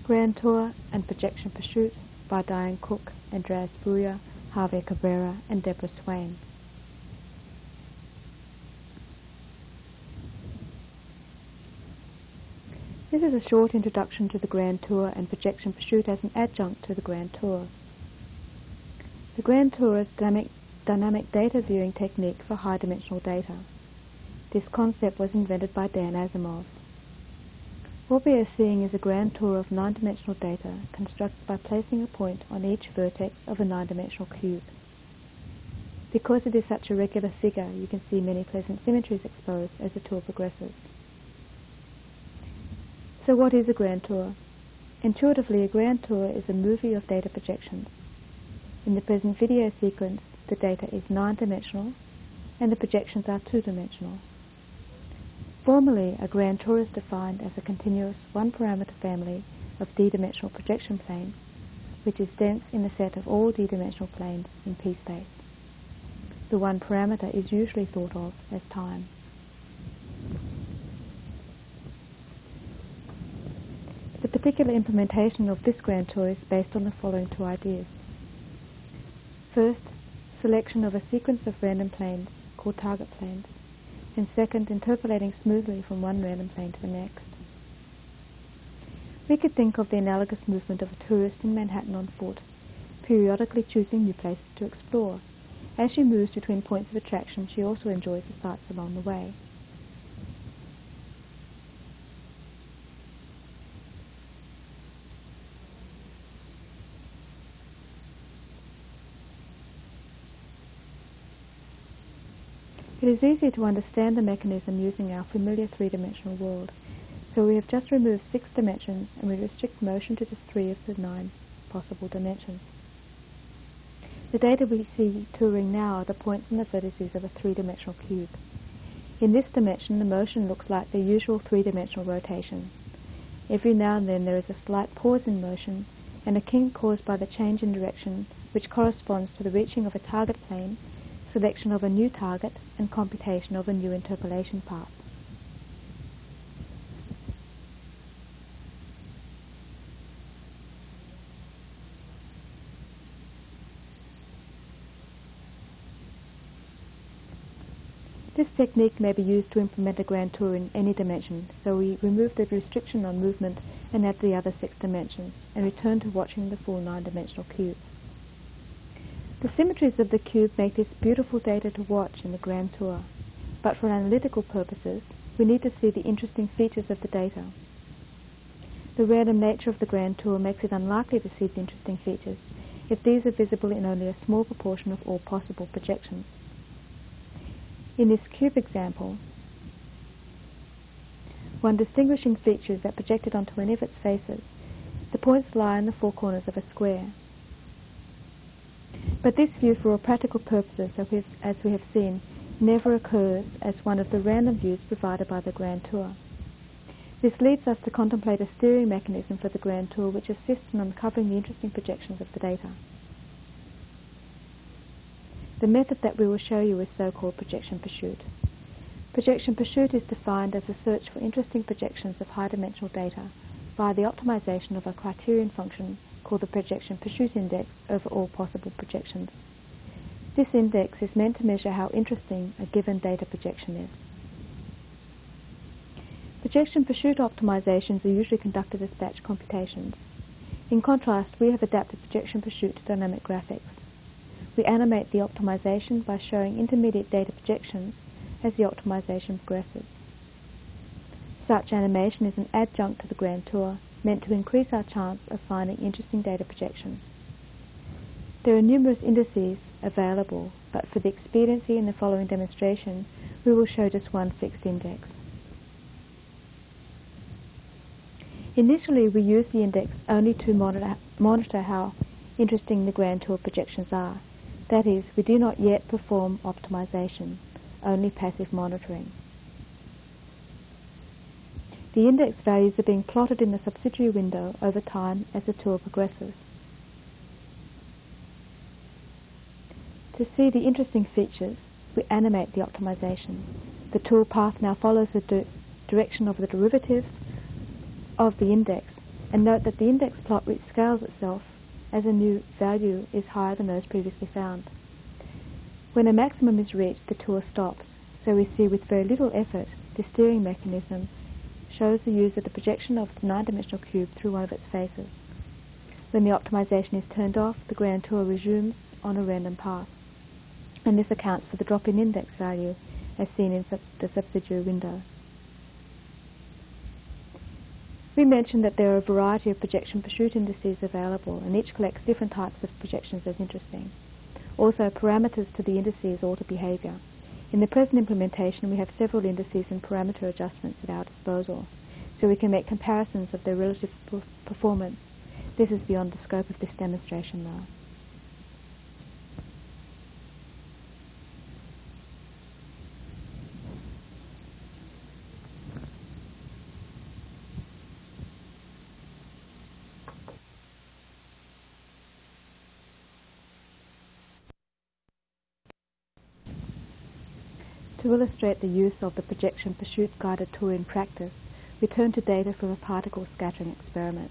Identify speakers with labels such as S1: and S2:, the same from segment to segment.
S1: Grand Tour and Projection Pursuit by Diane Cook, Andreas Buya, Javier Cabrera and Deborah Swain. This is a short introduction to the Grand Tour and Projection Pursuit as an adjunct to the Grand Tour. The Grand Tour is dynamic data viewing technique for high-dimensional data. This concept was invented by Dan Asimov. What we are seeing is a grand tour of 9-dimensional data constructed by placing a point on each vertex of a 9-dimensional cube. Because it is such a regular figure, you can see many pleasant symmetries exposed as the tour progresses. So what is a grand tour? Intuitively, a grand tour is a movie of data projections. In the present video sequence, the data is 9-dimensional and the projections are 2-dimensional. Formally, a grand tour is defined as a continuous one-parameter family of d-dimensional projection planes, which is dense in a set of all d-dimensional planes in p-space. The one parameter is usually thought of as time. The particular implementation of this grand tour is based on the following two ideas. First, selection of a sequence of random planes called target planes, and second, interpolating smoothly from one random plane to the next. We could think of the analogous movement of a tourist in Manhattan on foot, periodically choosing new places to explore. As she moves between points of attraction, she also enjoys the sights along the way. It is easy to understand the mechanism using our familiar three-dimensional world, so we have just removed 6 dimensions and we restrict motion to just 3 of the 9 possible dimensions. The data we see touring now are the points and the vertices of a 3-dimensional cube. In this dimension, the motion looks like the usual 3-dimensional rotation. Every now and then there is a slight pause in motion and a kink caused by the change in direction, which corresponds to the reaching of a target plane, selection of a new target, and computation of a new interpolation path. This technique may be used to implement a grand tour in any dimension, so we remove the restriction on movement and add the other 6 dimensions, and return to watching the full 9-dimensional cube. The symmetries of the cube make this beautiful data to watch in the grand tour, but for analytical purposes, we need to see the interesting features of the data. The random nature of the grand tour makes it unlikely to see the interesting features if these are visible in only a small proportion of all possible projections. In this cube example, one distinguishing feature is that projected onto any of its faces, the points lie in the 4 corners of a square. But this view, for all practical purposes, as we have seen, never occurs as one of the random views provided by the grand tour. This leads us to contemplate a steering mechanism for the grand tour which assists in uncovering the interesting projections of the data. The method that we will show you is so-called projection pursuit. Projection pursuit is defined as a search for interesting projections of high-dimensional data via the optimization of a criterion function called the projection pursuit index over all possible projections. This index is meant to measure how interesting a given data projection is. Projection pursuit optimizations are usually conducted as batch computations. In contrast, we have adapted projection pursuit to dynamic graphics. We animate the optimization by showing intermediate data projections as the optimization progresses. Such animation is an adjunct to the grand tour, meant to increase our chance of finding interesting data projections. There are numerous indices available, but for the expediency in the following demonstration, we will show just one fixed index. Initially, we use the index only to monitor how interesting the grand tour projections are. That is, we do not yet perform optimization, only passive monitoring. The index values are being plotted in the subsidiary window over time as the tour progresses. To see the interesting features, we animate the optimization. The tool path now follows the direction of the derivatives of the index, And note that the index plot rescales itself as a new value is higher than those previously found. When a maximum is reached, the tour stops, so we see with very little effort the steering mechanism shows the user the projection of the 9-dimensional cube through one of its faces. When the optimization is turned off, the grand tour resumes on a random path, and this accounts for the drop in index value as seen in the subsidiary window. We mentioned that there are a variety of projection pursuit indices available, and each collects different types of projections as interesting. Also, parameters to the indices alter behavior. In the present implementation, we have several indices and parameter adjustments at our disposal, so we can make comparisons of their relative performance. This is beyond the scope of this demonstration, though. To illustrate the use of the projection pursuit guided tour in practice, we turn to data from a particle scattering experiment.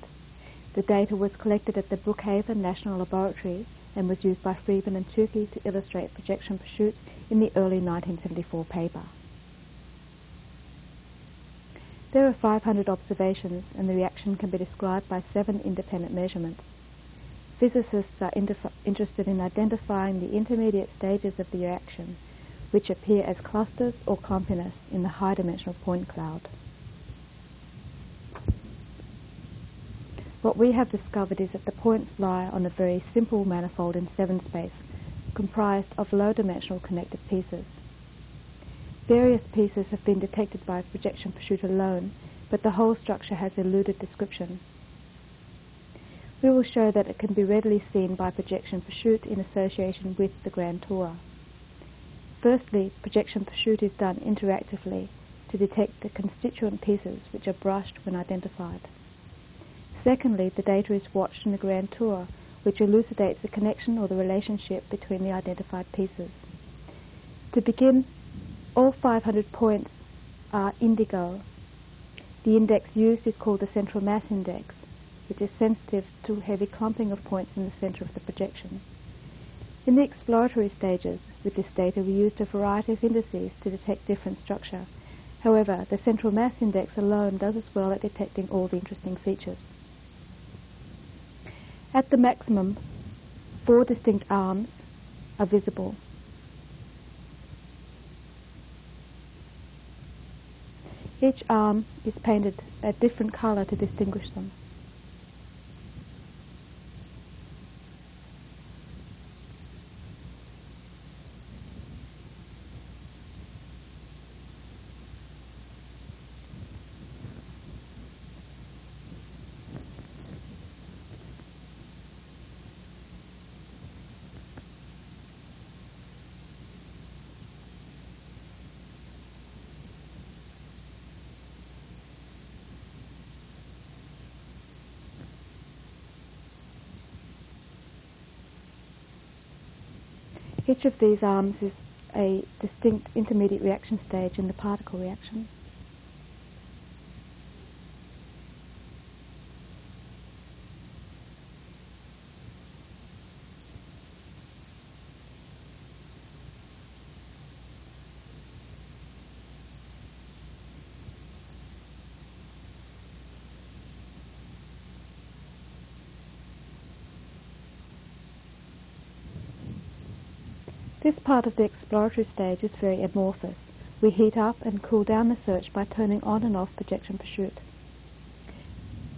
S1: The data was collected at the Brookhaven National Laboratory and was used by Friedman and Tukey to illustrate projection pursuit in the early 1974 paper. There are 500 observations, and the reaction can be described by 7 independent measurements. Physicists are interested in identifying the intermediate stages of the reaction, which appear as clusters or clumpiness in the high-dimensional point cloud. What we have discovered is that the points lie on a very simple manifold in 7 space, comprised of low-dimensional connected pieces. Various pieces have been detected by projection pursuit alone, but the whole structure has eluded description. We will show that it can be readily seen by projection pursuit in association with the grand tour. Firstly, projection pursuit is done interactively to detect the constituent pieces which are brushed when identified. Secondly, the data is watched in the grand tour, which elucidates the connection or the relationship between the identified pieces. To begin, all 500 points are indigo. The index used is called the central mass index, which is sensitive to heavy clumping of points in the center of the projection. In the exploratory stages, with this data we used a variety of indices to detect different structure. However, the central mass index alone does as well at detecting all the interesting features. At the maximum, 4 distinct arms are visible. Each arm is painted a different color to distinguish them. Each of these arms is a distinct intermediate reaction stage in the particle reaction. This part of the exploratory stage is very amorphous. We heat up and cool down the search by turning on and off projection pursuit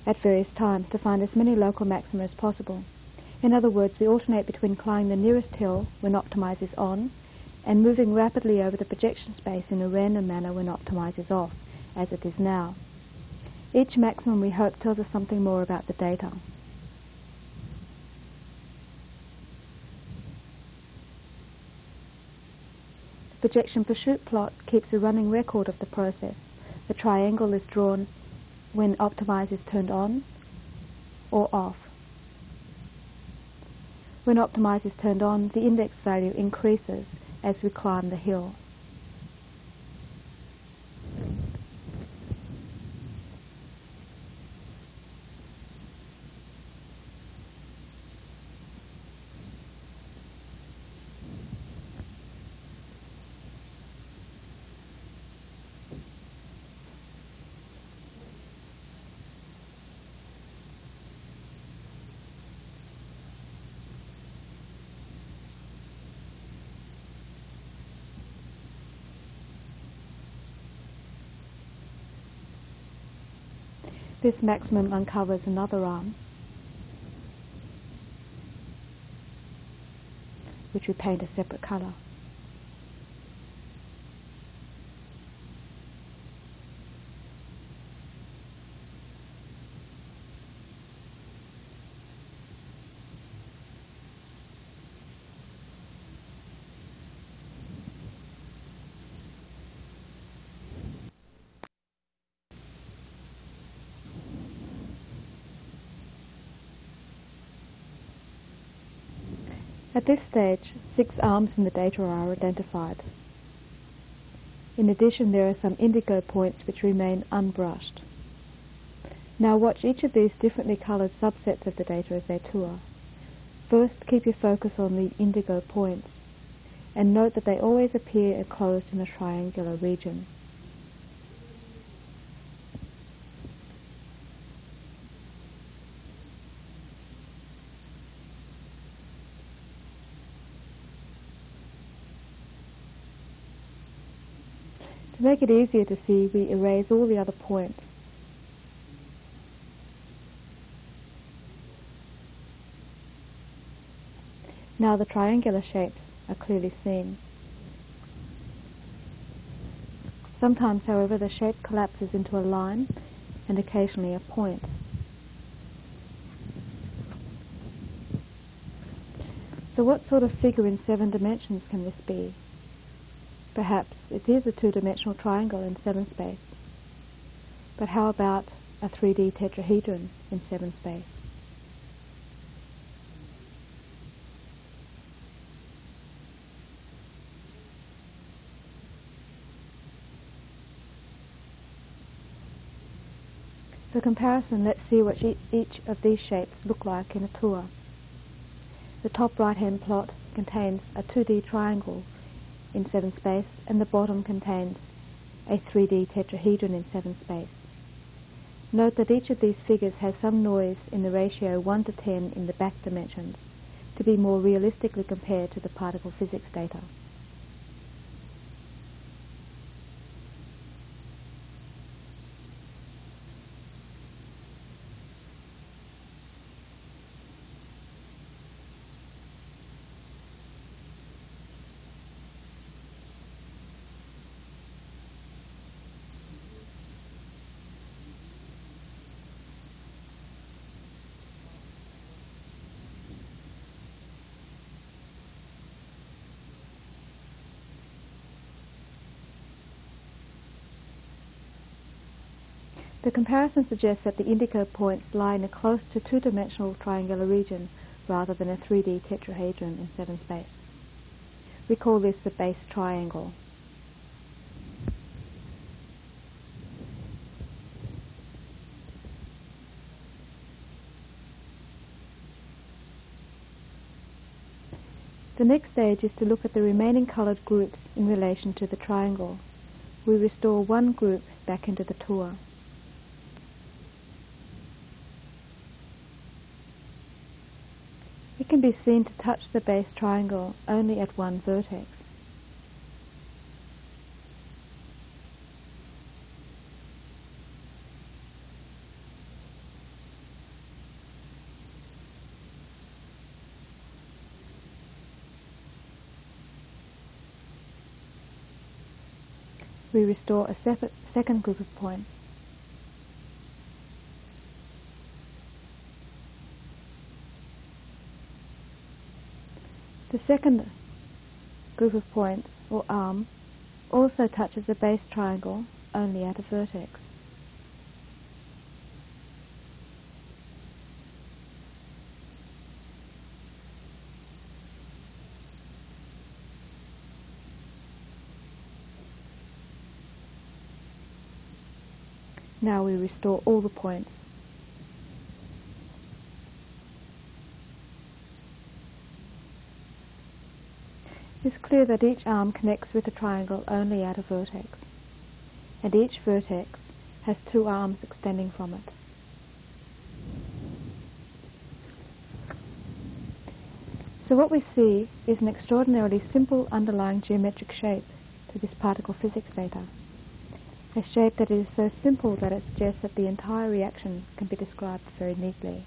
S1: at various times to find as many local maxima as possible. In other words, we alternate between climbing the nearest hill when Optimize is on and moving rapidly over the projection space in a random manner when Optimize is off, as it is now. Each maximum, we hope, tells us something more about the data. The projection pursuit plot keeps a running record of the process. The triangle is drawn when Optimize is turned on or off. When Optimize is turned on, the index value increases as we climb the hill. This maximum uncovers another arm, which we paint a separate colour. At this stage, 6 arms in the data are identified. In addition, there are some indigo points which remain unbrushed. Now watch each of these differently coloured subsets of the data as they tour. First, keep your focus on the indigo points, and note that they always appear enclosed in a triangular region. To make it easier to see, we erase all the other points. Now the triangular shapes are clearly seen. Sometimes, however, the shape collapses into a line and occasionally a point. So what sort of figure in 7 dimensions can this be? Perhaps it is a 2-dimensional triangle in 7 space. But how about a 3D tetrahedron in 7 space? For comparison, let's see what each of these shapes look like in a tour. The top right-hand plot contains a 2D triangle in 7 space, and the bottom contains a 3D tetrahedron in 7 space. Note that each of these figures has some noise in the ratio 1 to 10 in the back dimensions to be more realistically compared to the particle physics data. The comparison suggests that the indigo points lie in a close to 2-dimensional triangular region rather than a 3D tetrahedron in 7 space. We call this the base triangle. The next stage is to look at the remaining coloured groups in relation to the triangle. We restore one group back into the tour. It can be seen to touch the base triangle only at one vertex. We restore a second group of points. The second group of points, or arm, also touches the base triangle only at a vertex. Now we restore all the points. It's clear that each arm connects with the triangle only at a vertex, and each vertex has 2 arms extending from it. So what we see is an extraordinarily simple underlying geometric shape to this particle physics data. a shape that is so simple that it suggests that the entire reaction can be described very neatly.